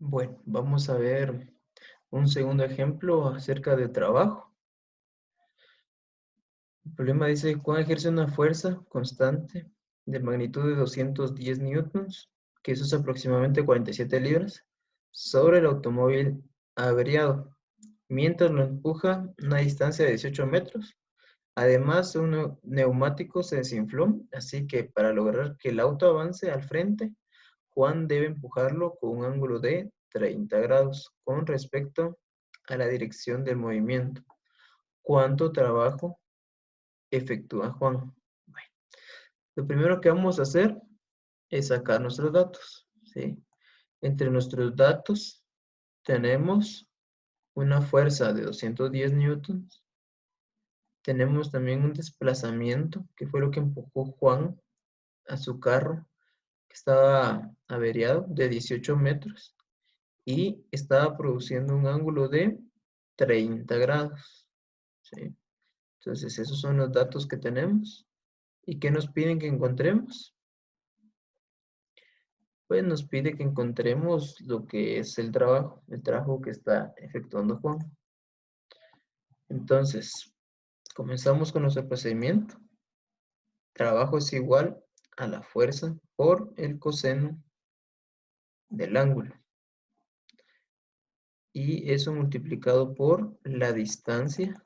Bueno, vamos a ver un segundo ejemplo acerca de trabajo. El problema dice, Juan ejerce una fuerza constante de magnitud de 210 newtons, que eso es aproximadamente 47 libras, sobre el automóvil averiado, mientras lo empuja una distancia de 18 metros. Además, un neumático se desinfló, así que para lograr que el auto avance al frente, Juan debe empujarlo con un ángulo de 30 grados con respecto a la dirección del movimiento. ¿Cuánto trabajo efectúa Juan? Bueno, lo primero que vamos a hacer es sacar nuestros datos, ¿sí? Entre nuestros datos tenemos una fuerza de 210 newtons. Tenemos también un desplazamiento, que fue lo que empujó Juan a su carro, que estaba averiado, de 18 metros. Y estaba produciendo un ángulo de 30 grados, ¿sí? Entonces, esos son los datos que tenemos. ¿Y qué nos piden que encontremos? Pues nos pide que encontremos lo que es el trabajo que está efectuando Juan. Entonces, comenzamos con nuestro procedimiento. Trabajo es igual a la fuerza por el coseno del ángulo. Y eso multiplicado por la distancia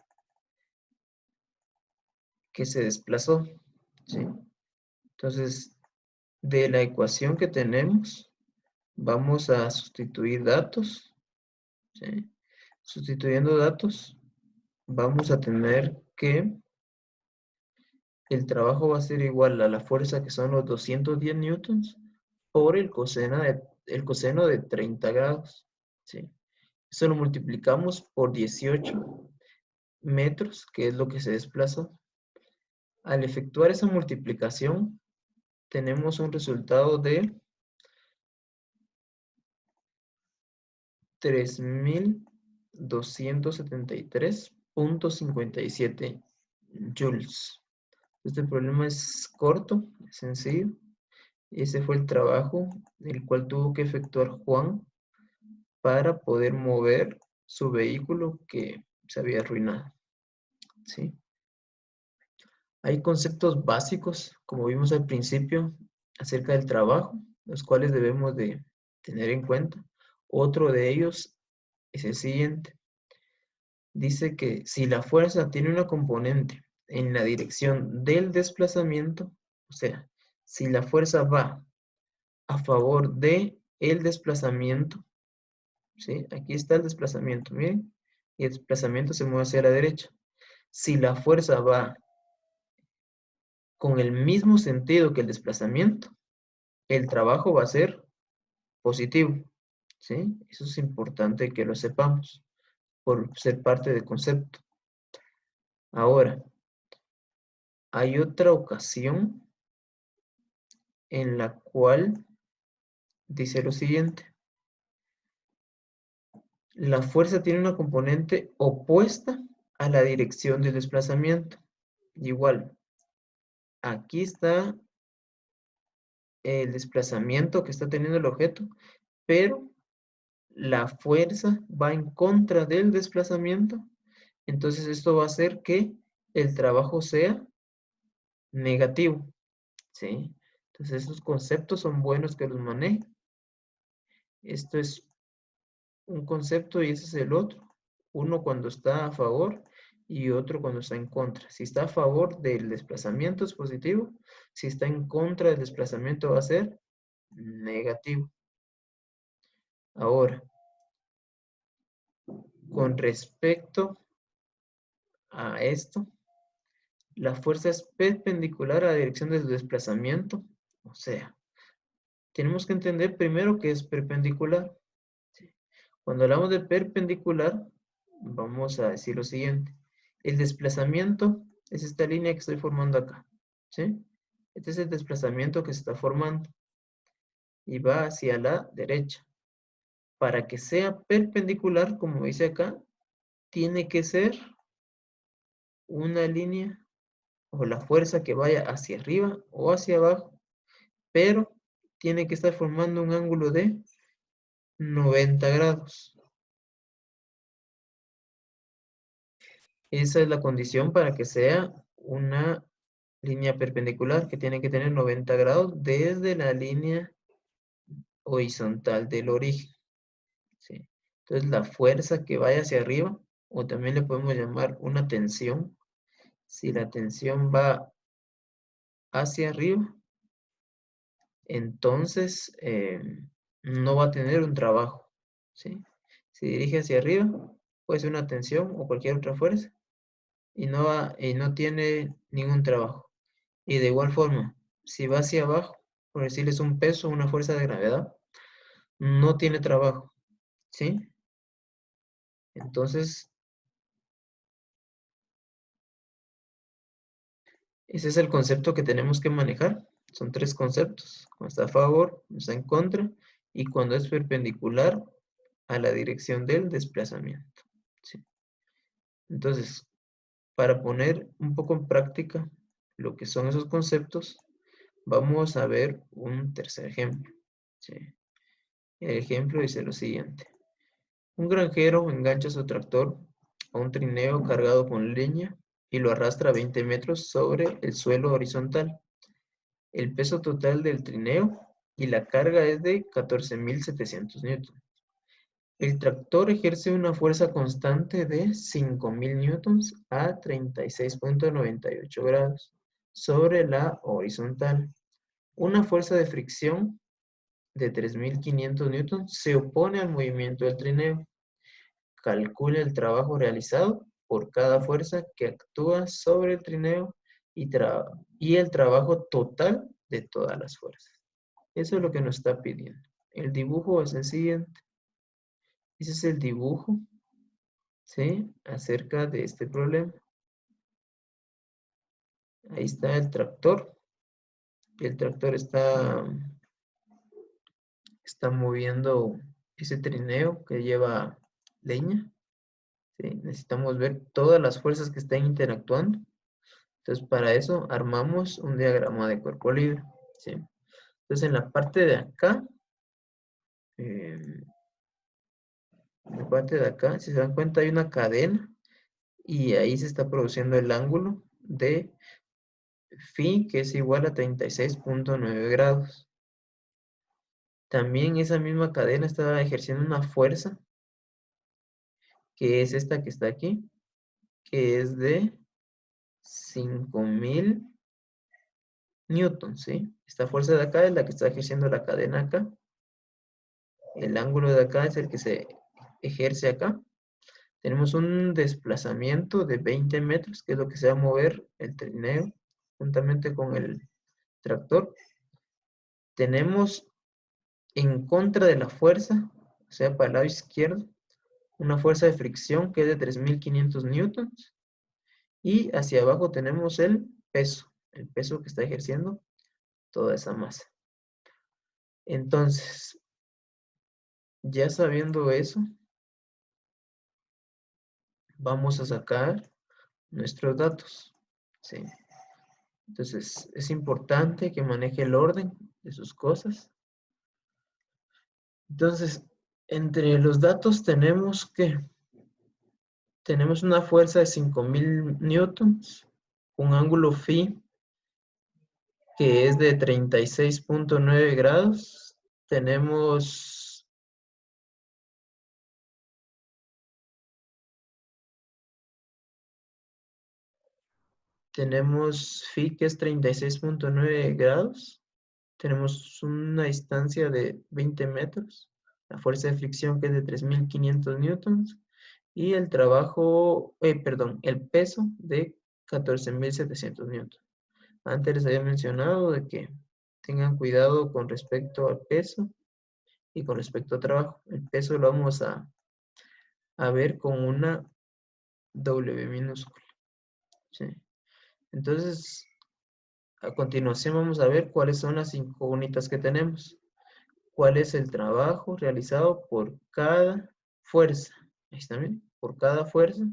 que se desplazó, ¿sí? Entonces, de la ecuación que tenemos, vamos a sustituir datos, ¿sí? Sustituyendo datos, vamos a tener que el trabajo va a ser igual a la fuerza, que son los 210 newtons, por el coseno de 30 grados, ¿sí? Eso lo multiplicamos por 18 metros, que es lo que se desplaza. Al efectuar esa multiplicación, tenemos un resultado de 3273.57 joules. Este problema es corto, es sencillo. Ese fue el trabajo el cual tuvo que efectuar Juan para poder mover su vehículo que se había arruinado, ¿sí? Hay conceptos básicos, como vimos al principio, acerca del trabajo, los cuales debemos de tener en cuenta. Otro de ellos es el siguiente. Dice que si la fuerza tiene una componente en la dirección del desplazamiento, o sea, si la fuerza va a favor de el desplazamiento, ¿sí? Aquí está el desplazamiento, miren, y el desplazamiento se mueve hacia la derecha. Si la fuerza va con el mismo sentido que el desplazamiento, el trabajo va a ser positivo, ¿sí? Eso es importante que lo sepamos por ser parte del concepto. Ahora, hay otra ocasión en la cual dice lo siguiente. La fuerza tiene una componente opuesta a la dirección del desplazamiento. Igual, aquí está el desplazamiento que está teniendo el objeto, pero la fuerza va en contra del desplazamiento. Entonces esto va a hacer que el trabajo sea negativo, ¿sí? Entonces esos conceptos son buenos que los manejen. Esto es un concepto y ese es el otro. Uno cuando está a favor y otro cuando está en contra. Si está a favor del desplazamiento es positivo, si está en contra del desplazamiento va a ser negativo. Ahora, con respecto a esto, la fuerza es perpendicular a la dirección del desplazamiento. O sea, tenemos que entender primero que es perpendicular. ¿Sí? Cuando hablamos de perpendicular, vamos a decir lo siguiente. El desplazamiento es esta línea que estoy formando acá, ¿sí? Este es el desplazamiento que se está formando y va hacia la derecha. Para que sea perpendicular, como dice acá, tiene que ser una línea o la fuerza que vaya hacia arriba o hacia abajo, pero tiene que estar formando un ángulo de 90 grados. Esa es la condición para que sea una línea perpendicular, que tiene que tener 90 grados desde la línea horizontal del origen. ¿Sí? Entonces la fuerza que vaya hacia arriba, o también le podemos llamar una tensión, si la tensión va hacia arriba, entonces no va a tener un trabajo. ¿Sí? Si dirige hacia arriba, puede ser una tensión o cualquier otra fuerza, y no tiene ningún trabajo. Y de igual forma, si va hacia abajo, por decirles un peso, una fuerza de gravedad, no tiene trabajo. ¿Sí? Entonces, ese es el concepto que tenemos que manejar. Son tres conceptos. Cuando está a favor, cuando está en contra, y cuando es perpendicular a la dirección del desplazamiento. ¿Sí? Entonces, para poner un poco en práctica lo que son esos conceptos, vamos a ver un tercer ejemplo. ¿Sí? El ejemplo dice lo siguiente. Un granjero engancha su tractor a un trineo cargado con leña y lo arrastra 20 metros sobre el suelo horizontal. El peso total del trineo y la carga es de 14.700 newtons. El tractor ejerce una fuerza constante de 5.000 newtons a 36,98 grados sobre la horizontal. Una fuerza de fricción de 3.500 newtons se opone al movimiento del trineo. Calcula el trabajo realizado por cada fuerza que actúa sobre el trineo y el trabajo total de todas las fuerzas. Eso es lo que nos está pidiendo. El dibujo es el siguiente. Ese es el dibujo, ¿sí? Acerca de este problema. Ahí está el tractor. El tractor está moviendo ese trineo que lleva leña. ¿Sí? Necesitamos ver todas las fuerzas que están interactuando. Entonces, para eso armamos un diagrama de cuerpo libre. ¿Sí? Entonces, en la parte de acá, en la parte de acá, si se dan cuenta, hay una cadena y ahí se está produciendo el ángulo de phi, que es igual a 36,9 grados. También esa misma cadena está ejerciendo una fuerza, que es esta que está aquí, que es de 5.000 newtons, ¿sí? Esta fuerza de acá es la que está ejerciendo la cadena acá. El ángulo de acá es el que se ejerce acá. Tenemos un desplazamiento de 20 metros, que es lo que se va a mover el trineo juntamente con el tractor. Tenemos en contra de la fuerza, o sea, para el lado izquierdo, una fuerza de fricción que es de 3.500 newtons. Y hacia abajo tenemos el peso que está ejerciendo toda esa masa. Entonces, ya sabiendo eso, vamos a sacar nuestros datos. ¿Sí? Entonces, es importante que maneje el orden de sus cosas. Entonces, entre los datos tenemos una fuerza de 5.000 newtons, un ángulo phi que es de 36,9 grados. Tenemos phi que es 36,9 grados. Tenemos una distancia de 20 metros. La fuerza de fricción que es de 3.500 newtons. Y el el peso de 14.700 newtons. Antes les había mencionado de que tengan cuidado con respecto al peso y con respecto al trabajo. El peso lo vamos a ver con una W minúscula. ¿Sí? Entonces, a continuación vamos a ver cuáles son las incógnitas que tenemos. ¿Cuál es el trabajo realizado por cada fuerza? Ahí está bien, por cada fuerza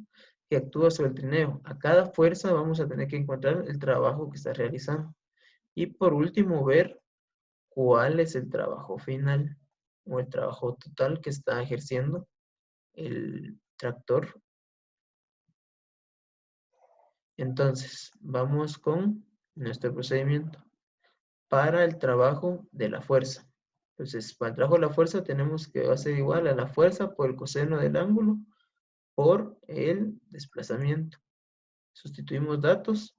que actúa sobre el trineo. A cada fuerza vamos a tener que encontrar el trabajo que está realizando. Y por último, ver cuál es el trabajo final. o el trabajo total que está ejerciendo el tractor. Entonces, vamos con nuestro procedimiento. Para el trabajo de la fuerza. Entonces, para el trabajo de la fuerza tenemos que va a ser igual a la fuerza por el coseno del ángulo por el desplazamiento. Sustituimos datos.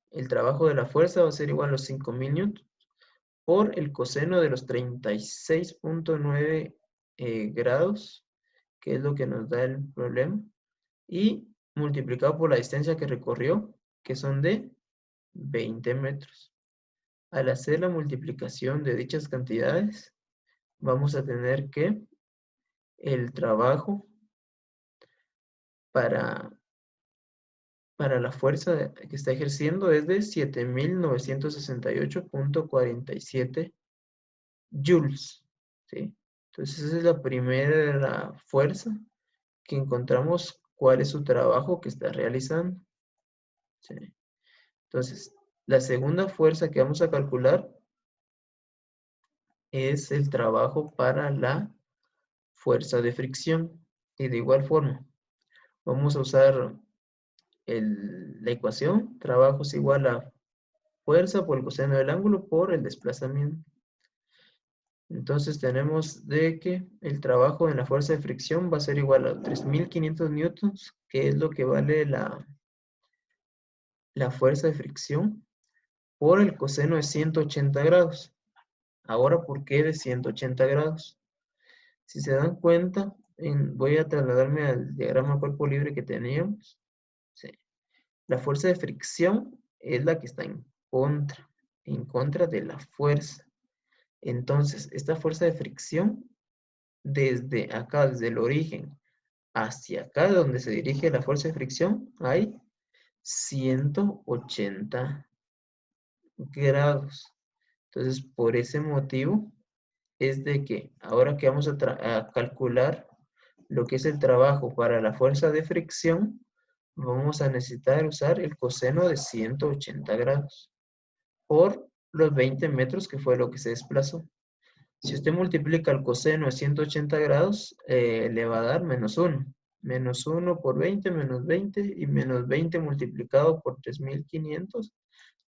El trabajo de la fuerza va a ser igual a los 5000 newtons por el coseno de los 36.9 grados, que es lo que nos da el problema, y multiplicado por la distancia que recorrió, que son de 20 metros. Al hacer la multiplicación de dichas cantidades, vamos a tener que el trabajo para la fuerza que está ejerciendo es de 7968.47 joules, ¿sí? Entonces esa es la primera fuerza que encontramos cuál es su trabajo que está realizando, ¿sí? Entonces, la segunda fuerza que vamos a calcular es el trabajo para la fuerza de fricción. Y de igual forma, vamos a usar la ecuación, trabajo es igual a fuerza por el coseno del ángulo por el desplazamiento. Entonces tenemos de que el trabajo en la fuerza de fricción va a ser igual a 3500 newtons, que es lo que vale la fuerza de fricción, por el coseno de 180 grados. Ahora, ¿por qué de 180 grados? Si se dan cuenta, voy a trasladarme al diagrama cuerpo libre que teníamos. Sí. La fuerza de fricción es la que está en contra de la fuerza. Entonces, esta fuerza de fricción, desde acá, desde el origen, hacia acá, donde se dirige la fuerza de fricción, hay 180 grados. Entonces, por ese motivo, es de que ahora que vamos a calcular lo que es el trabajo para la fuerza de fricción, vamos a necesitar usar el coseno de 180 grados por los 20 metros que fue lo que se desplazó. Si usted multiplica el coseno de 180 grados, le va a dar menos 1. Menos 1 por 20, menos 20, y menos 20 multiplicado por 3500,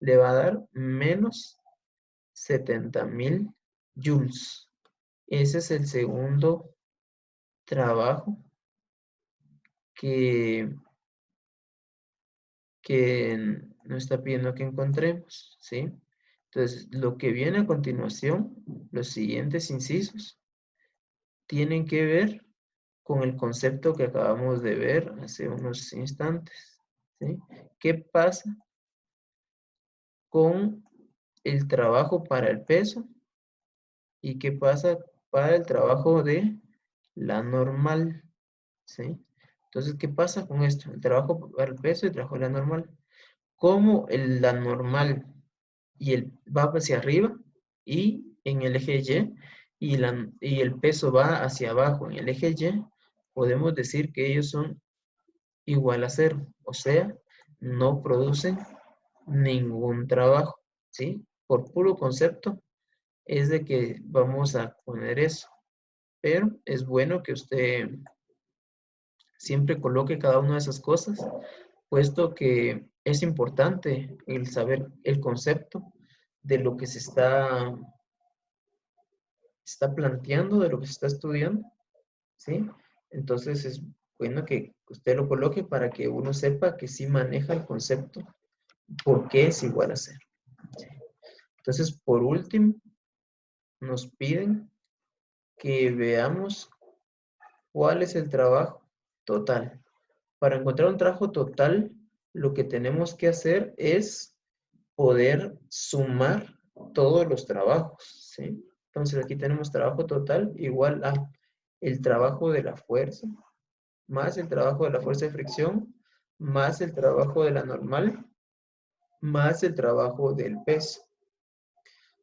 le va a dar menos 70.000 joules. Ese es el segundo trabajo que nos está pidiendo que encontremos, ¿sí? Entonces, lo que viene a continuación, los siguientes incisos, tienen que ver con el concepto que acabamos de ver hace unos instantes, ¿sí? ¿Qué pasa con el trabajo para el peso y qué pasa para el trabajo de la normal, ¿sí? Entonces, ¿qué pasa con esto? El trabajo para el peso y el trabajo de la normal. Como la normal va hacia arriba y en el eje Y, y el peso va hacia abajo en el eje Y, podemos decir que ellos son igual a cero, o sea, no producen ningún trabajo, ¿sí? Por puro concepto es de que vamos a poner eso, pero es bueno que usted siempre coloque cada una de esas cosas, puesto que es importante el saber el concepto de lo que se está planteando, de lo que se está estudiando, ¿sí? Entonces es bueno que usted lo coloque para que uno sepa que sí maneja el concepto, por qué es igual a cero. ¿Sí? Entonces, por último, nos piden que veamos cuál es el trabajo total. Para encontrar un trabajo total, lo que tenemos que hacer es poder sumar todos los trabajos, ¿sí? Entonces aquí tenemos trabajo total igual a el trabajo de la fuerza, más el trabajo de la fuerza de fricción, más el trabajo de la normal, más el trabajo del peso.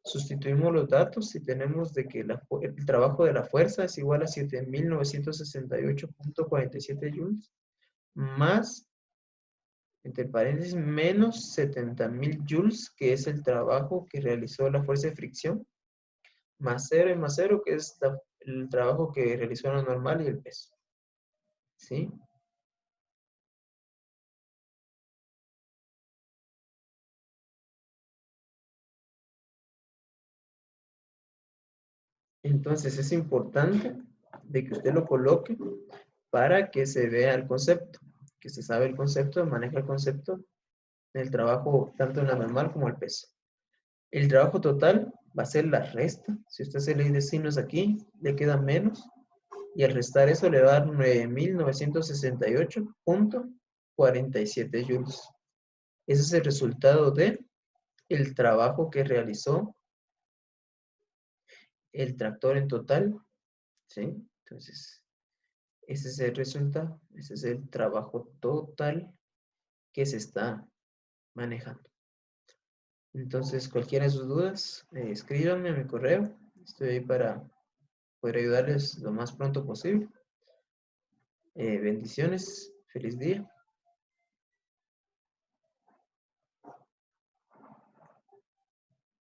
Sustituimos los datos y tenemos de que el trabajo de la fuerza es igual a 7968.47 joules, más, entre paréntesis, menos 70.000 joules, que es el trabajo que realizó la fuerza de fricción, más 0 y más 0, que es el trabajo que realizó lo normal y el peso. ¿Sí? Entonces es importante de que usted lo coloque para que se vea el concepto, que se sabe el concepto, maneja el concepto del trabajo tanto en la normal como el peso. El trabajo total va a ser la resta. Si usted se le de signos aquí, le queda menos. Y al restar eso le va a dar 9.968.47 joules. Ese es el resultado de el trabajo que realizó el tractor en total. ¿Sí? Entonces, ese es el resultado. Ese es el trabajo total que se está manejando. Entonces, cualquiera de sus dudas, escríbanme a mi correo. Estoy ahí para poder ayudarles lo más pronto posible. Bendiciones. Feliz día.